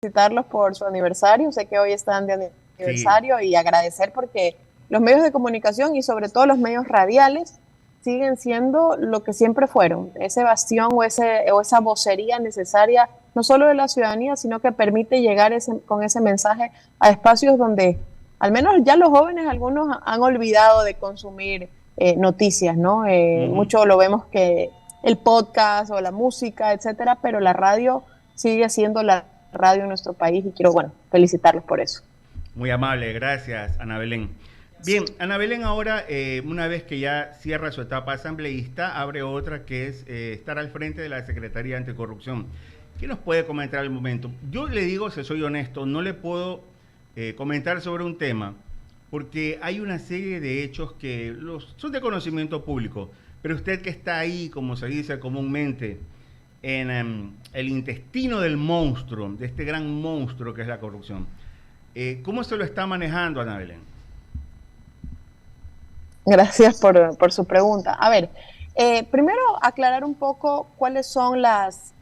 felicitarlos por su aniversario, sé que hoy están de Sí, aniversario y agradecer porque los medios de comunicación y sobre todo los medios radiales siguen siendo lo que siempre fueron, ese bastión o esa vocería necesaria, no solo de la ciudadanía, sino que permite llegar con ese mensaje a espacios donde al menos ya los jóvenes, algunos han olvidado de consumir noticias, ¿no? ujú. Mucho lo vemos que el podcast o la música, etcétera, pero la radio sigue siendo la radio en nuestro país y quiero, bueno, felicitarlos por eso. Muy amable, gracias, Ana Belén. Bien, Ana Belén ahora, una vez que ya cierra su etapa asambleísta, abre otra que es estar al frente de la Secretaría Anticorrupción. ¿Qué nos puede comentar al momento? Yo le digo, si soy honesto, no le puedo comentar sobre un tema, porque hay una serie de hechos que son de conocimiento público, pero usted que está ahí, como se dice comúnmente, en el intestino del monstruo, de este gran monstruo que es la corrupción. ¿Cómo se lo está manejando, Ana Belén? Gracias por su pregunta. A ver, primero aclarar un poco cuáles son las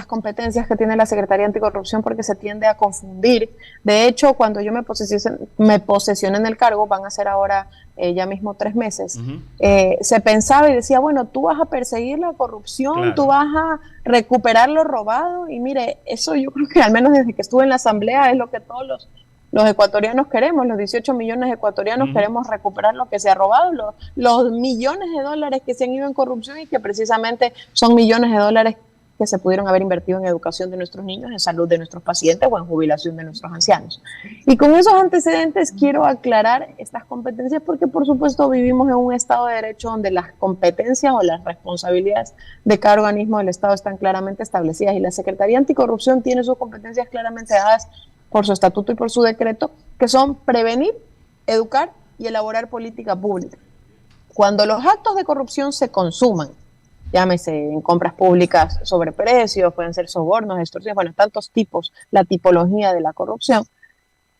competencias que tiene la Secretaría Anticorrupción porque se tiende a confundir. De hecho, cuando yo me posesioné en el cargo, van a ser ahora ya mismo 3 meses, Ujú. se pensaba y decía, bueno, tú vas a perseguir la corrupción, tú Claro. vas a recuperar lo robado y mire, eso yo creo que al menos desde que estuve en la Asamblea es lo que todos los ecuatorianos queremos, los 18 millones de ecuatorianos Ujú. queremos recuperar lo que se ha robado, los millones de dólares que se han ido en corrupción y que precisamente son millones de dólares que se pudieron haber invertido en educación de nuestros niños, en salud de nuestros pacientes o en jubilación de nuestros ancianos. Y con esos antecedentes quiero aclarar estas competencias porque por supuesto vivimos en un Estado de Derecho donde las competencias o las responsabilidades de cada organismo del Estado están claramente establecidas y la Secretaría Anticorrupción tiene sus competencias claramente dadas por su estatuto y por su decreto, que son prevenir, educar y elaborar política pública. Cuando los actos de corrupción se consuman, llámese en compras públicas sobre precios, pueden ser sobornos, extorsiones, bueno, tantos tipos, la tipología de la corrupción,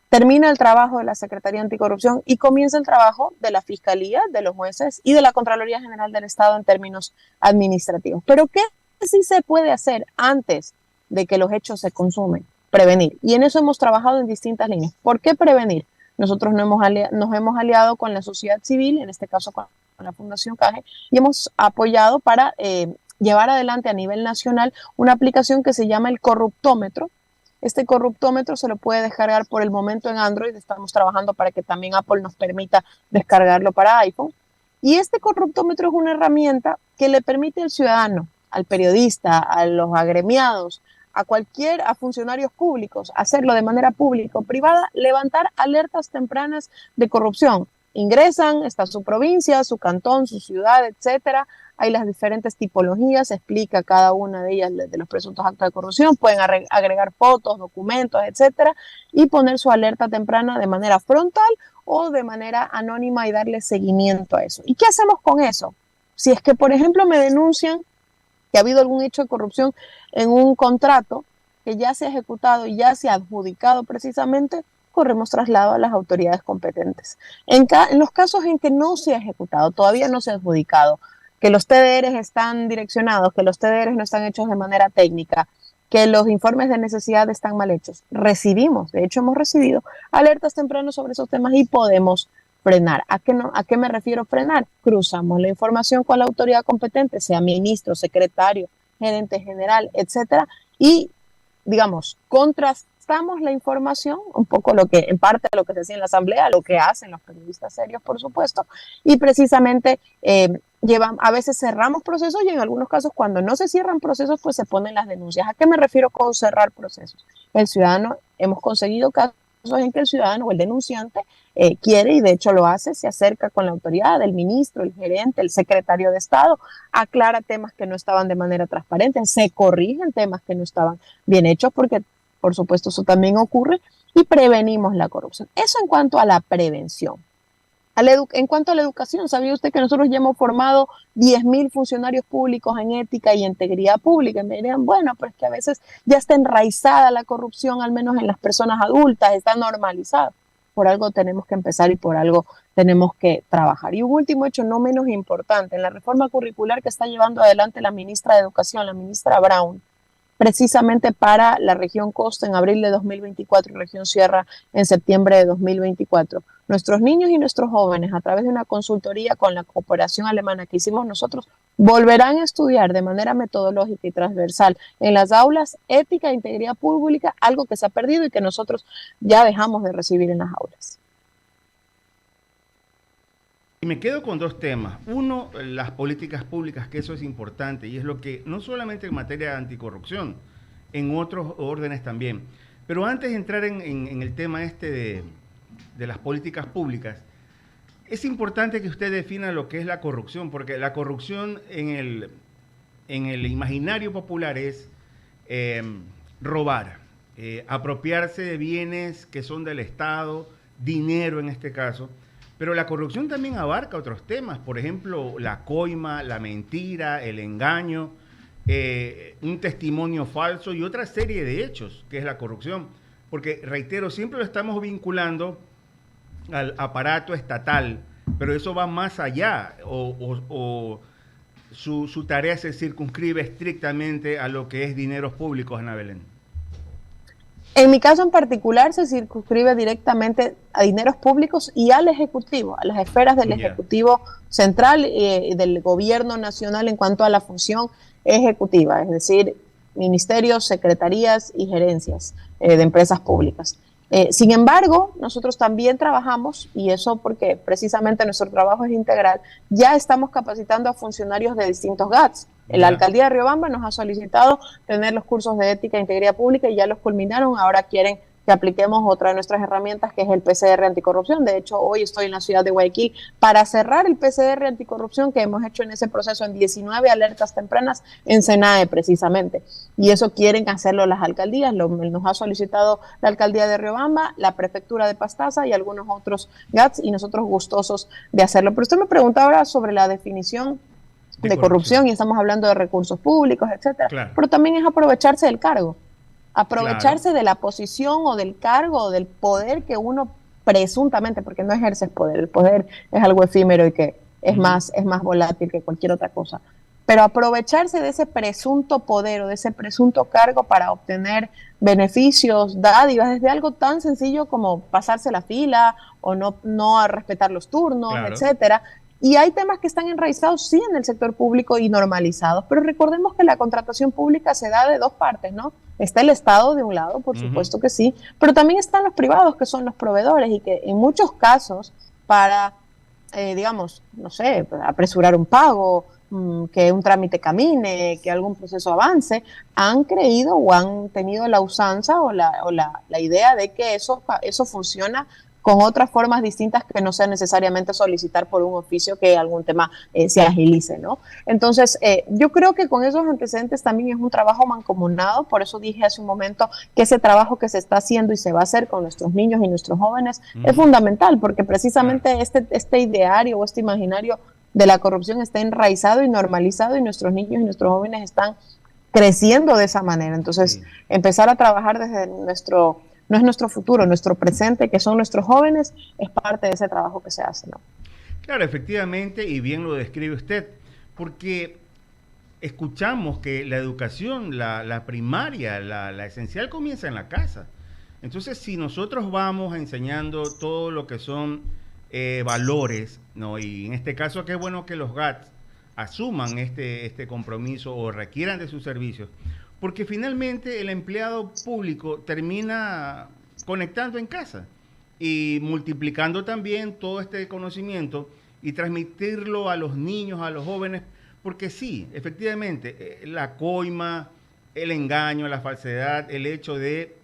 termina el trabajo de la Secretaría Anticorrupción y comienza el trabajo de la Fiscalía, de los jueces y de la Contraloría General del Estado en términos administrativos. Pero ¿qué sí se puede hacer antes de que los hechos se consumen? Prevenir. Y en eso hemos trabajado en distintas líneas. ¿Por qué prevenir? Nosotros nos hemos aliado con la sociedad civil, en este caso con la Fundación CAGE, y hemos apoyado para llevar adelante a nivel nacional una aplicación que se llama el corruptómetro. Este corruptómetro se lo puede descargar por el momento en Android. Estamos trabajando para que también Apple nos permita descargarlo para iPhone. Y este corruptómetro es una herramienta que le permite al ciudadano, al periodista, a los agremiados, a funcionarios públicos, hacerlo de manera pública o privada, levantar alertas tempranas de corrupción. Ingresan, está su provincia, su cantón, su ciudad, etcétera. Hay las diferentes tipologías, se explica cada una de ellas de los presuntos actos de corrupción, pueden agregar fotos, documentos, etcétera, y poner su alerta temprana de manera frontal o de manera anónima y darle seguimiento a eso. ¿Y qué hacemos con eso? Si es que, por ejemplo, me denuncian que ha habido algún hecho de corrupción en un contrato que ya se ha ejecutado y ya se ha adjudicado precisamente, corremos traslado a las autoridades competentes. En los casos en que no se ha ejecutado, todavía no se ha adjudicado, que los TDRs están direccionados, que los TDRs no están hechos de manera técnica, que los informes de necesidad están mal hechos. Recibimos, de hecho hemos recibido alertas tempranas sobre esos temas y podemos frenar. ¿A qué me refiero frenar? Cruzamos la información con la autoridad competente, sea ministro, secretario, gerente general, etcétera, y digamos, contrastamos la información, un poco lo que, en parte lo que se hacía en la asamblea, lo que hacen los periodistas serios, por supuesto, y precisamente a veces cerramos procesos y en algunos casos cuando no se cierran procesos, pues se ponen las denuncias. ¿A qué me refiero con cerrar procesos? El ciudadano, hemos conseguido casos en que el ciudadano o el denunciante quiere y de hecho lo hace, se acerca con la autoridad, el ministro, el gerente, el secretario de Estado, aclara temas que no estaban de manera transparente, se corrigen temas que no estaban bien hechos, porque por supuesto eso también ocurre, y prevenimos la corrupción. Eso en cuanto a la prevención. En cuanto a la educación, ¿sabía usted que nosotros ya hemos formado 10.000 funcionarios públicos en ética y integridad pública? Y me dirían, bueno, pero es que a veces ya está enraizada la corrupción, al menos en las personas adultas, está normalizada. Por algo tenemos que empezar y por algo tenemos que trabajar. Y un último hecho no menos importante, en la reforma curricular que está llevando adelante la ministra de Educación, la ministra Brown, precisamente para la región Costa en abril de 2024 y región Sierra en septiembre de 2024. Nuestros niños y nuestros jóvenes, a través de una consultoría con la cooperación alemana que hicimos nosotros, volverán a estudiar de manera metodológica y transversal en las aulas ética e integridad pública, algo que se ha perdido y que nosotros ya dejamos de recibir en las aulas. Y me quedo con dos temas. Uno, las políticas públicas, que eso es importante, y es lo que, no solamente en materia de anticorrupción, en otros órdenes también. Pero antes de entrar en el tema este de las políticas públicas, es importante que usted defina lo que es la corrupción, porque la corrupción en el imaginario popular es robar, apropiarse de bienes que son del Estado, dinero en este caso, pero la corrupción también abarca otros temas, por ejemplo, la coima, la mentira, el engaño, un testimonio falso y otra serie de hechos, que es la corrupción. Porque, reitero, siempre lo estamos vinculando al aparato estatal, pero eso va más allá, o su tarea se circunscribe estrictamente a lo que es dineros públicos, Ana Belén. En mi caso en particular se circunscribe directamente a dineros públicos y al Ejecutivo, a las esferas del Ejecutivo central y del Gobierno nacional en cuanto a la función ejecutiva, es decir, ministerios, secretarías y gerencias de empresas públicas. Sin embargo, nosotros también trabajamos, y eso porque precisamente nuestro trabajo es integral, ya estamos capacitando a funcionarios de distintos GATS. La alcaldía de Riobamba nos ha solicitado tener los cursos de ética e integridad pública y ya los culminaron, ahora quieren que apliquemos otra de nuestras herramientas, que es el PCR anticorrupción. De hecho, hoy estoy en la ciudad de Guayaquil para cerrar el PCR anticorrupción que hemos hecho en ese proceso en 19 alertas tempranas en SENAE precisamente. Y eso quieren hacerlo las alcaldías, nos ha solicitado la alcaldía de Riobamba, la prefectura de Pastaza y algunos otros GATS, y nosotros gustosos de hacerlo. Pero usted me pregunta ahora sobre la definición de corrupción y estamos hablando de recursos públicos, etcétera. Claro. Pero también es aprovecharse del cargo. Aprovecharse de la posición o del cargo o del poder que uno presuntamente, porque no ejerces poder, el poder es algo efímero y que es más volátil que cualquier otra cosa, pero aprovecharse de ese presunto poder o de ese presunto cargo para obtener beneficios, dádivas, desde algo tan sencillo como pasarse la fila o no respetar los turnos, etcétera. Y hay temas que están enraizados, sí, en el sector público y normalizados, pero recordemos que la contratación pública se da de dos partes, ¿no? Está el Estado de un lado, por supuesto que sí, pero también están los privados, que son los proveedores, y que en muchos casos, para, digamos, no sé, apresurar un pago, que un trámite camine, que algún proceso avance, han creído o han tenido la usanza o la idea de que eso funciona con otras formas distintas que no sea necesariamente solicitar por un oficio que algún tema se agilice, ¿no? Entonces, yo creo que con esos antecedentes también es un trabajo mancomunado, por eso dije hace un momento que ese trabajo que se está haciendo y se va a hacer con nuestros niños y nuestros jóvenes es fundamental, porque precisamente este ideario o este imaginario de la corrupción está enraizado y normalizado y nuestros niños y nuestros jóvenes están creciendo de esa manera. Entonces, empezar a trabajar desde no es nuestro futuro, nuestro presente, que son nuestros jóvenes, es parte de ese trabajo que se hace, ¿no? Claro, efectivamente, y bien lo describe usted, porque escuchamos que la educación, la primaria, la esencial comienza en la casa. Entonces, si nosotros vamos enseñando todo lo que son valores, ¿no? Y en este caso, qué bueno que los GATS asuman este compromiso o requieran de sus servicios, porque finalmente el empleado público termina conectando en casa y multiplicando también todo este conocimiento y transmitirlo a los niños, a los jóvenes, porque sí, efectivamente, la coima, el engaño, la falsedad, el hecho de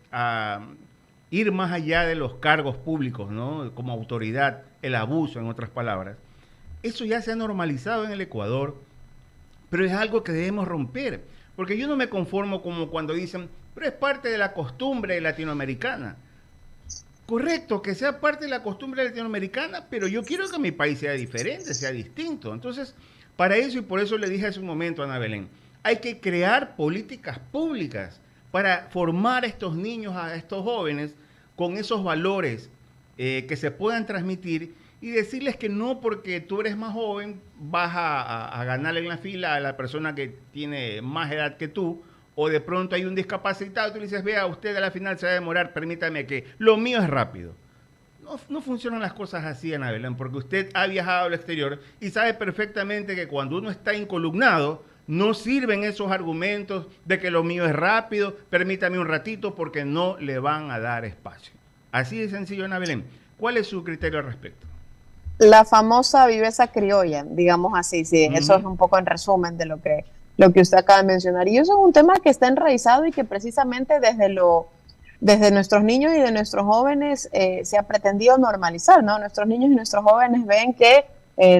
ir más allá de los cargos públicos, ¿no? Como autoridad, el abuso, en otras palabras, eso ya se ha normalizado en el Ecuador, pero es algo que debemos romper. Porque yo no me conformo como cuando dicen, pero es parte de la costumbre latinoamericana. Correcto, que sea parte de la costumbre latinoamericana, pero yo quiero que mi país sea diferente, sea distinto. Entonces, para eso, y por eso le dije hace un momento a Ana Belén, hay que crear políticas públicas para formar a estos niños, a estos jóvenes, con esos valores que se puedan transmitir y decirles que no porque tú eres más joven vas a ganarle en la fila a la persona que tiene más edad que tú o de pronto hay un discapacitado, tú le dices, vea, usted a la final se va a demorar, permítame que lo mío es rápido. No funcionan las cosas así, Ana Belén, porque usted ha viajado al exterior y sabe perfectamente que cuando uno está incolumnado, no sirven esos argumentos de que lo mío es rápido, permítame un ratito, porque no le van a dar espacio. Así de sencillo, Ana Belén. ¿Cuál es su criterio al respecto? La famosa viveza criolla, digamos así, sí, eso es un poco en resumen de lo que usted acaba de mencionar. Y eso es un tema que está enraizado y que precisamente desde nuestros niños y de nuestros jóvenes se ha pretendido normalizar, ¿no? Nuestros niños y nuestros jóvenes ven que,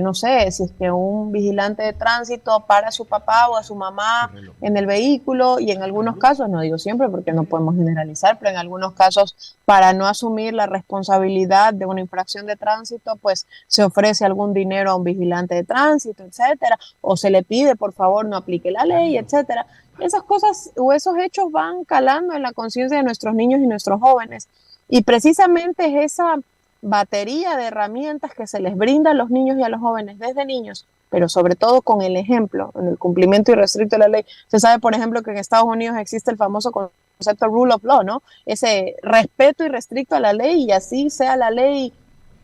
no sé, si es que un vigilante de tránsito para a su papá o a su mamá en el vehículo, y en algunos casos, no digo siempre porque no podemos generalizar, pero en algunos casos, para no asumir la responsabilidad de una infracción de tránsito, pues se ofrece algún dinero a un vigilante de tránsito, etcétera, o se le pide, por favor, no aplique la ley, etcétera. Esas cosas o esos hechos van calando en la conciencia de nuestros niños y nuestros jóvenes. Y precisamente es esa batería de herramientas que se les brinda a los niños y a los jóvenes desde niños, pero sobre todo con el ejemplo, en el cumplimiento irrestricto de la ley. Se sabe, por ejemplo, que en Estados Unidos existe el famoso concepto rule of law, ¿no? Ese respeto irrestricto a la ley, y así sea la ley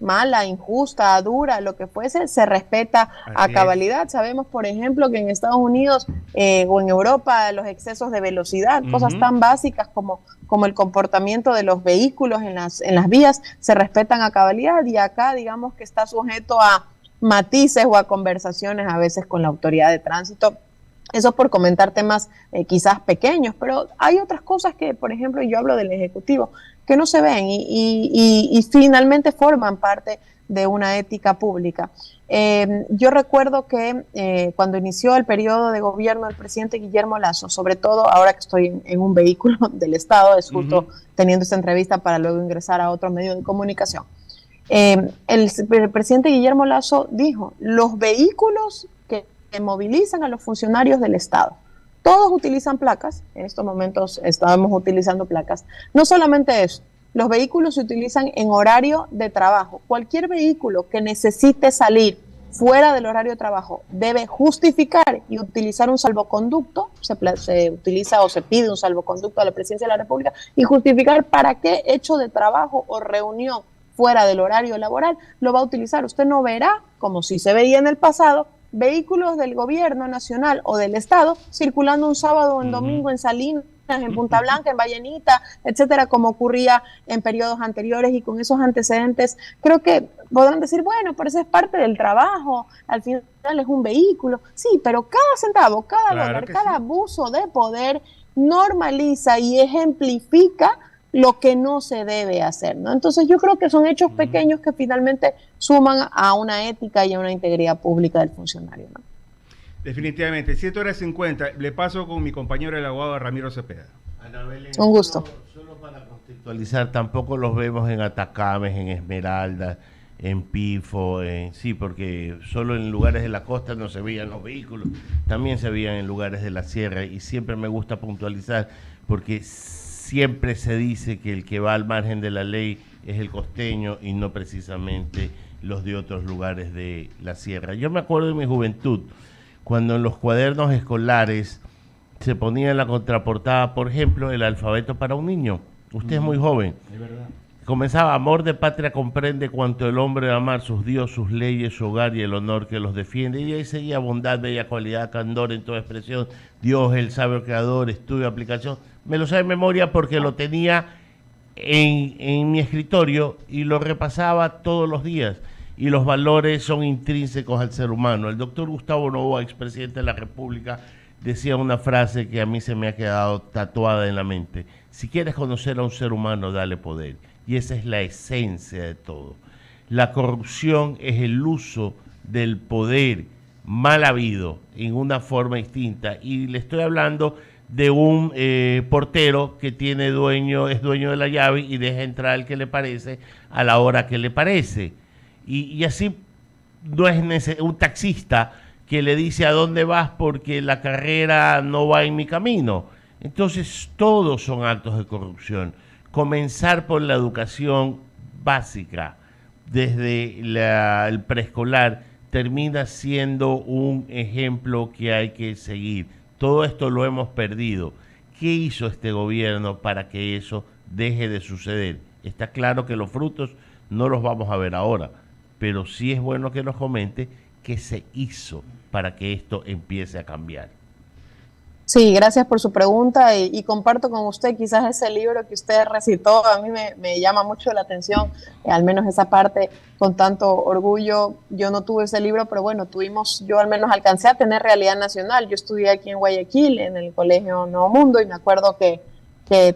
mala, injusta, dura, lo que fuese, se respeta a cabalidad. Sabemos, por ejemplo, que en Estados Unidos o en Europa los excesos de velocidad, cosas tan básicas como el comportamiento de los vehículos en las vías, se respetan a cabalidad, y acá digamos que está sujeto a matices o a conversaciones a veces con la autoridad de tránsito. Eso por comentar temas quizás pequeños, pero hay otras cosas que, por ejemplo, yo hablo del Ejecutivo, que no se ven y finalmente forman parte de una ética pública. Yo recuerdo que cuando inició el periodo de gobierno del presidente Guillermo Lasso, sobre todo ahora que estoy en un vehículo del Estado, es justo teniendo esta entrevista para luego ingresar a otro medio de comunicación, el presidente Guillermo Lasso dijo, los vehículos que movilizan a los funcionarios del Estado, todos utilizan placas, en estos momentos estábamos utilizando placas, no solamente eso, los vehículos se utilizan en horario de trabajo. Cualquier vehículo que necesite salir fuera del horario de trabajo debe justificar y utilizar un salvoconducto, se utiliza o se pide un salvoconducto a la Presidencia de la República, y justificar para qué hecho de trabajo o reunión fuera del horario laboral lo va a utilizar. Usted no verá, como si se veía en el pasado, vehículos del gobierno nacional o del Estado circulando un sábado o un domingo en Salinas, en Punta Blanca, en Vallenita, etcétera, como ocurría en periodos anteriores. Y con esos antecedentes creo que podrán decir, bueno, pero eso es parte del trabajo, al final es un vehículo. Sí, pero cada centavo, cada dólar, cada abuso de poder normaliza y ejemplifica lo que no se debe hacer, ¿no? Entonces yo creo que son hechos pequeños que finalmente suman a una ética y a una integridad pública del funcionario, ¿no? Definitivamente. 7:50. Le paso con mi compañero el abogado Ramiro Cepeda. Ana Belén, un gusto. Solo para contextualizar, tampoco los vemos en Atacames, en Esmeralda, en Pifo, sí, porque solo en lugares de la costa no se veían los vehículos, también se veían en lugares de la sierra, y siempre me gusta puntualizar porque siempre se dice que el que va al margen de la ley es el costeño y no precisamente los de otros lugares de la sierra. Yo me acuerdo de mi juventud, cuando en los cuadernos escolares se ponía en la contraportada, por ejemplo, el alfabeto para un niño. Usted es muy joven. Es verdad. Comenzaba, amor de patria comprende cuanto el hombre debe amar, sus dios, sus leyes, su hogar y el honor que los defiende. Y ahí seguía bondad, bella cualidad, candor en toda expresión, Dios, el sabio creador, estudio, aplicación. Me lo sé de memoria porque lo tenía en mi escritorio y lo repasaba todos los días. Y los valores son intrínsecos al ser humano. El doctor Gustavo Noboa, expresidente de la República, decía una frase que a mí se me ha quedado tatuada en la mente. Si quieres conocer a un ser humano, dale poder. Y esa es la esencia de todo. La corrupción es el uso del poder mal habido en una forma distinta. Y le estoy hablando de un portero que es dueño de la llave y deja entrar al que le parece a la hora que le parece. Y así no es un taxista que le dice a dónde vas porque la carrera no va en mi camino. Entonces todos son actos de corrupción. Comenzar por la educación básica desde el preescolar termina siendo un ejemplo que hay que seguir. Todo esto lo hemos perdido. ¿qué hizo este gobierno para que eso deje de suceder? Está claro que los frutos no los vamos a ver ahora, pero sí es bueno que nos comente qué se hizo para que esto empiece a cambiar. Sí, gracias por su pregunta y comparto con usted quizás ese libro que usted recitó, a mí me llama mucho la atención, al menos esa parte con tanto orgullo. Yo no tuve ese libro, pero bueno, yo al menos alcancé a tener Realidad Nacional. Yo estudié aquí en Guayaquil, en el Colegio Nuevo Mundo, y me acuerdo que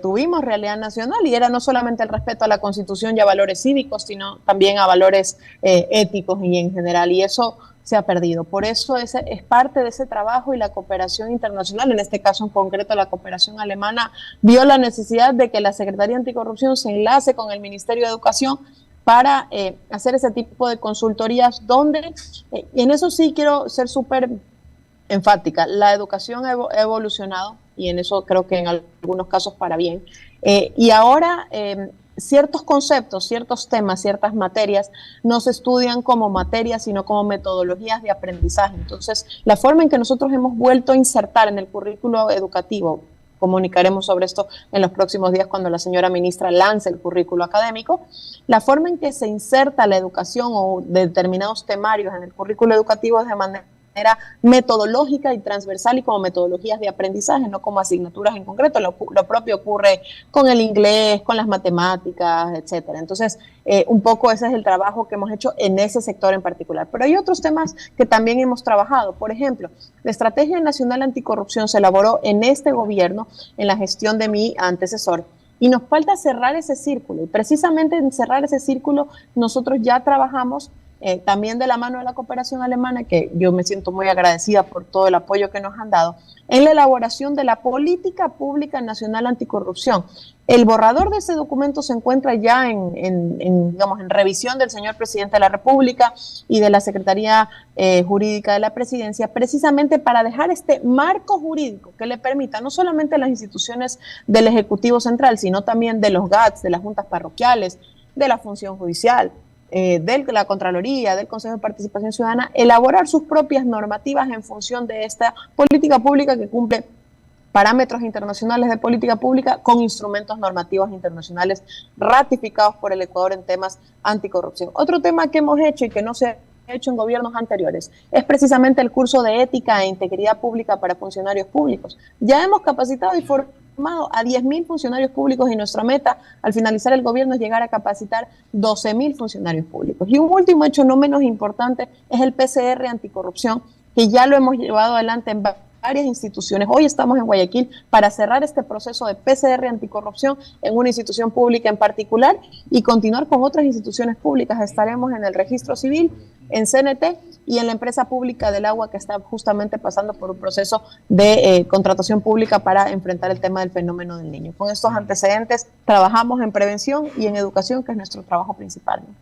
tuvimos Realidad Nacional, y era no solamente el respeto a la Constitución y a valores cívicos, sino también a valores éticos y en general, y eso se ha perdido. Por eso es parte de ese trabajo, y la cooperación internacional, en este caso en concreto la cooperación alemana, vio la necesidad de que la Secretaría Anticorrupción se enlace con el Ministerio de Educación para hacer ese tipo de consultorías donde, y en eso sí quiero ser súper enfática, la educación ha evolucionado, y en eso creo que en algunos casos para bien, y ahora ciertos conceptos, ciertos temas, ciertas materias no se estudian como materias, sino como metodologías de aprendizaje. Entonces, la forma en que nosotros hemos vuelto a insertar en el currículo educativo, comunicaremos sobre esto en los próximos días cuando la señora ministra lance el currículo académico, la forma en que se inserta la educación o determinados temarios en el currículo educativo es de manera metodológica y transversal, y como metodologías de aprendizaje, no como asignaturas en concreto. Lo propio ocurre con el inglés, con las matemáticas, etcétera. Entonces, un poco ese es el trabajo que hemos hecho en ese sector en particular. Pero hay otros temas que también hemos trabajado. Por ejemplo, la Estrategia Nacional Anticorrupción se elaboró en este gobierno, en la gestión de mi antecesor, y nos falta cerrar ese círculo, y precisamente en cerrar ese círculo nosotros ya trabajamos también de la mano de la cooperación alemana, que yo me siento muy agradecida por todo el apoyo que nos han dado, en la elaboración de la Política Pública Nacional Anticorrupción. El borrador de ese documento se encuentra ya en revisión del señor presidente de la República y de la Secretaría Jurídica de la Presidencia, precisamente para dejar este marco jurídico que le permita no solamente a las instituciones del Ejecutivo Central, sino también de los GATS, de las juntas parroquiales, de la función judicial, de la Contraloría, del Consejo de Participación Ciudadana, elaborar sus propias normativas en función de esta política pública que cumple parámetros internacionales de política pública con instrumentos normativos internacionales ratificados por el Ecuador en temas anticorrupción. Otro tema que hemos hecho y que no se ha hecho en gobiernos anteriores es precisamente el curso de ética e integridad pública para funcionarios públicos. Ya hemos capacitado y formado a 10.000 funcionarios públicos, y nuestra meta al finalizar el gobierno es llegar a capacitar 12.000 funcionarios públicos. Y un último hecho no menos importante es el PCR anticorrupción, que ya lo hemos llevado adelante en varias instituciones. Hoy estamos en Guayaquil para cerrar este proceso de PCR anticorrupción en una institución pública en particular y continuar con otras instituciones públicas. Estaremos en el registro civil, en CNT y en la empresa pública del agua, que está justamente pasando por un proceso de contratación pública para enfrentar el tema del fenómeno del niño. Con estos antecedentes trabajamos en prevención y en educación, que es nuestro trabajo principal, ¿no?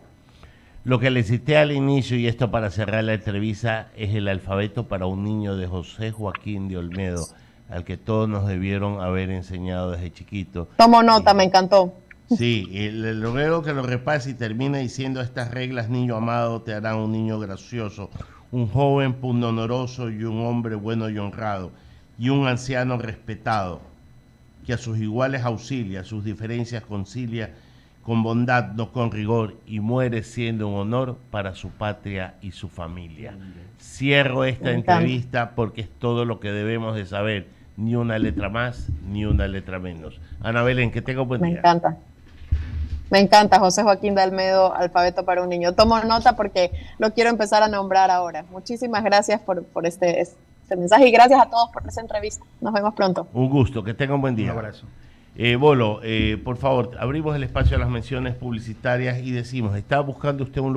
Lo que le cité al inicio, y esto para cerrar la entrevista, es el alfabeto para un niño de José Joaquín de Olmedo, al que todos nos debieron haber enseñado desde chiquito. Tomo nota, me encantó. Sí, le ruego que lo repase y termina diciendo: estas reglas, niño amado, te harán un niño gracioso, un joven pundonoroso y un hombre bueno y honrado, y un anciano respetado, que a sus iguales auxilia, sus diferencias concilia, con bondad, no con rigor, y muere siendo un honor para su patria y su familia. Cierro esta entrevista porque es todo lo que debemos de saber, ni una letra más, ni una letra menos. Ana Belén, que tenga un buen día. Me encanta, José Joaquín de Olmedo, alfabeto para un niño. Tomo nota porque lo quiero empezar a nombrar ahora. Muchísimas gracias por este mensaje, y gracias a todos por esa entrevista. Nos vemos pronto. Un gusto, que tenga un buen día. Un abrazo. Bolo, por favor, abrimos el espacio a las menciones publicitarias y decimos: ¿está buscando usted un lugar